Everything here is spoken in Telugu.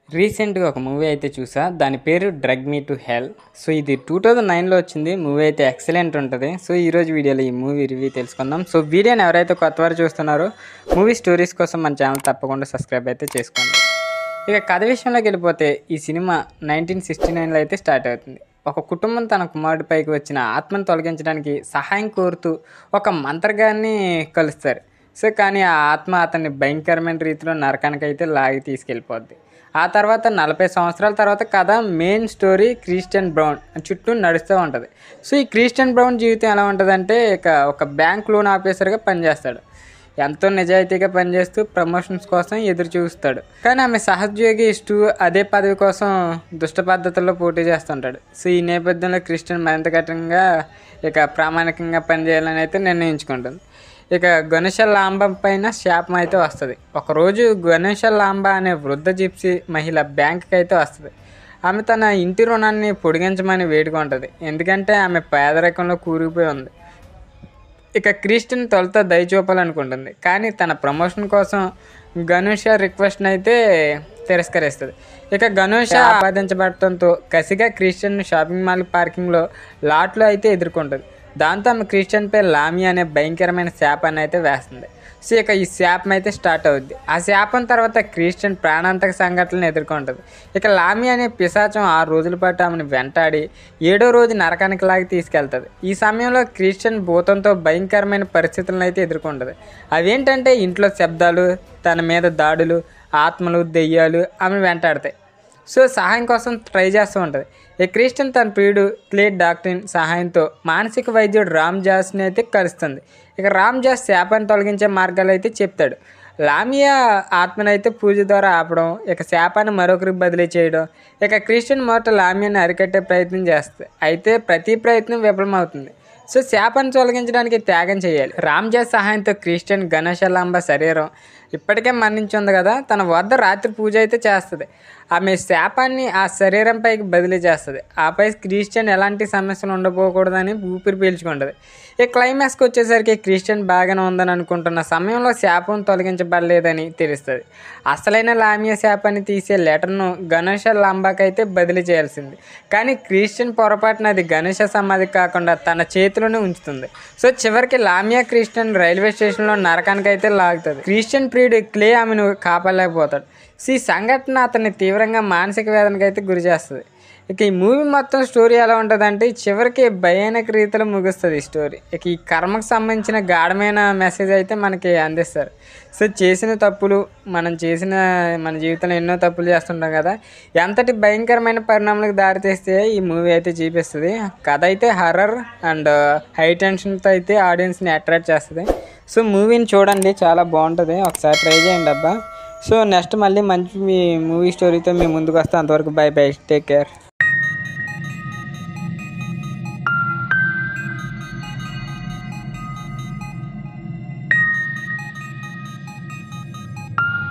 రీసెంట్‌గా ఒక మూవీ అయితే చూసా. దాని పేరు 'drug me to hell'. So, ఇది 2009లో వచ్చింది. మూవీ అయితే ఎక్సలెంట్ ఉంటది. సో, ఈరోజు వీడియోలో ఈ మూవీ రివ్యూ తెలుసుకుందాం. సో, వీడియోని ఎవరైతే కొత్తవారు చూస్తున్నారో మూవీ స్టోరీస్ కోసం మన ఛానల్ తప్పకుండా సబ్స్క్రైబ్ అయితే చేసుకోండి. ఇక కథ విషయంలోకి వెళ్ళిపోతే ఈ సినిమా 1969లో అయితే స్టార్ట్ అవుతుంది. ఒక కుటుంబం తన కుమారుడిపైకి వచ్చిన ఆత్మను తొలగించడానికి సహాయం కోరుతూ ఒక మంత్రగాన్ని కలుస్తారు. సో, కానీ ఆ ఆత్మ అతన్ని భయంకరమైన రీతిలో నరకానికైతే లాగి తీసుకెళ్ళిపోద్ది. ఆ తర్వాత 40 సంవత్సరాల తర్వాత కథ మెయిన్ స్టోరీ క్రిస్టియన్ బ్రౌన్ చుట్టూ నడుస్తూ ఉంటుంది. సో, ఈ క్రిస్టియన్ బ్రౌన్ జీవితం ఎలా ఉంటుందంటే ఒక బ్యాంక్ లోన్ ఆఫీసర్గా పనిచేస్తాడు. ఎంతో నిజాయితీగా పనిచేస్తూ ప్రమోషన్స్ కోసం ఎదురు చూస్తాడు. కానీ ఆమె సహోద్యోగి అదే పదవి కోసం దుష్ట పద్ధతుల్లో పోటీ చేస్తుంటాడు. సో, ఈ నేపథ్యంలో క్రిస్టియన్ మరింత కఠినంగా ప్రామాణికంగా పనిచేయాలని అయితే నిర్ణయించుకుంటుంది. గణేష లాంబ పైన శాపం అయితే వస్తుంది. ఒకరోజు గణేష లాంబ అనే వృద్ధ జిప్సీ మహిళ బ్యాంకుకి అయితే వస్తుంది. ఆమె తన ఇంటి రుణాన్ని పొడిగించమని వేడుకుంటుంది. ఎందుకంటే ఆమె పేదరికంలో కూరుకుపోయి ఉంది. క్రిస్టియన్ తొలుత దయ చూపాలనుకుంటుంది. కానీ తన ప్రమోషన్ కోసం గణేష రిక్వెస్ట్ని అయితే తిరస్కరిస్తుంది. గణేష ఆపాదించబడటంతో కసిగా క్రిస్టియన్ షాపింగ్ మాల్ పార్కింగ్లో లాట్లో అయితే ఎదుర్కొంటుంది. దాంతో ఆమె క్రిస్టియన్ పేరు లామి అనే భయంకరమైన శాపాన్ని అయితే వేస్తుంది. సో, ఈ శాపం అయితే స్టార్ట్ అవుద్ది. ఆ శాపం తర్వాత క్రిస్టియన్ ప్రాణాంతక సంఘటనలను ఎదుర్కొంటుంది. లామి అనే పిశాచం 6 రోజుల పాటు ఆమెను వెంటాడి 7వ రోజు నరకానికి లాగి తీసుకెళ్తుంది. ఈ సమయంలో క్రిస్టియన్ భూతంతో భయంకరమైన పరిస్థితులను అయితే ఎదుర్కొంటుంది. అవేంటంటే ఇంట్లో శబ్దాలు, తన మీద దాడులు, ఆత్మలు, దెయ్యాలు ఆమెను వెంటాడతాయి. సో, సహాయం కోసం ట్రై చేస్తూ ఉంటుంది. క్రిస్టియన్ తన ప్రియుడు క్లేడ్ డాక్టర్ సహాయంతో మానసిక వైద్యుడు రామ్ జాస్ని అయితే కలుస్తుంది. రామ్ జాస్ శాపాన్ని తొలగించే మార్గాలు అయితే చెప్తాడు. లామియా ఆత్మనైతే పూజ ద్వారా ఆపడం, శాపాన్ని మరొకరికి బదిలీ చేయడం. క్రిస్టియన్ మొదట లామియాని అరికట్టే ప్రయత్నం చేస్తుంది. అయితే ప్రతి ప్రయత్నం విఫలమవుతుంది. సో, శాపాన్ని తొలగించడానికి త్యాగం చేయాలి. రామ్ జాస్ సహాయంతో క్రిస్టియన్ గణేష లాంబ శరీరం ఇప్పటికే మరణించి ఉంది కదా, తన వద్ద రాత్రి పూజ అయితే చేస్తుంది. ఆమె శాపాన్ని ఆ శరీరంపైకి బదిలీ చేస్తుంది. ఆపై క్రిస్టియన్ ఎలాంటి సమస్యలు ఉండబోకూడదని ఊపిరి పీల్చుకుంటుంది. క్లైమాక్స్కి వచ్చేసరికి క్రిస్టియన్ బాగానే ఉందని అనుకుంటున్న సమయంలో శాపం తొలగించబడలేదని తెలుస్తుంది. అసలైన లామియా శాపాన్ని తీసే లెటర్ను గణేష లాంబాకి అయితే బదిలీ చేయాల్సింది. కానీ క్రిస్టియన్ పొరపాటున అది గణేష సమాధి కాకుండా తన చేతిలోనే ఉంచుతుంది. సో, చివరికి లామియా క్రిస్టియన్ రైల్వే స్టేషన్లో నరకానికి అయితే లాగుతుంది. క్రిస్టియన్ ప్రియుడు క్లే ఆమెను కాపాడలేకపోతాడు. ఈ సంఘటన అతన్ని తీవ్రంగా మానసిక వేదనకు అయితే గురి చేస్తుంది. ఈ మూవీ మొత్తం స్టోరీ ఎలా ఉంటుందంటే చివరికి భయానక రీతిలో ముగుస్తుంది ఈ స్టోరీ. ఈ కర్మకు సంబంధించిన గాఢమైన మెసేజ్ అయితే మనకి అందిస్తారు. సో, చేసిన తప్పులు మన జీవితంలో ఎన్నో తప్పులు చేస్తుంటాం కదా, ఎంతటి భయంకరమైన పరిణామాలకు దారితీస్తే ఈ మూవీ అయితే చూపిస్తుంది. కథ అయితే హర్రర్ అండ్ హై టెన్షన్తో అయితే ఆడియన్స్ని అట్రాక్ట్ చేస్తుంది. సో, మూవీని చూడండి, చాలా బాగుంటుంది, ఒకసారి ట్రై చేయండి అబ్బా. సో, నెక్స్ట్ మళ్ళీ మంచి మూవీ స్టోరీతో మేము ముందుకు వస్తాం. అంతవరకు బై బై, టేక్ కేర్.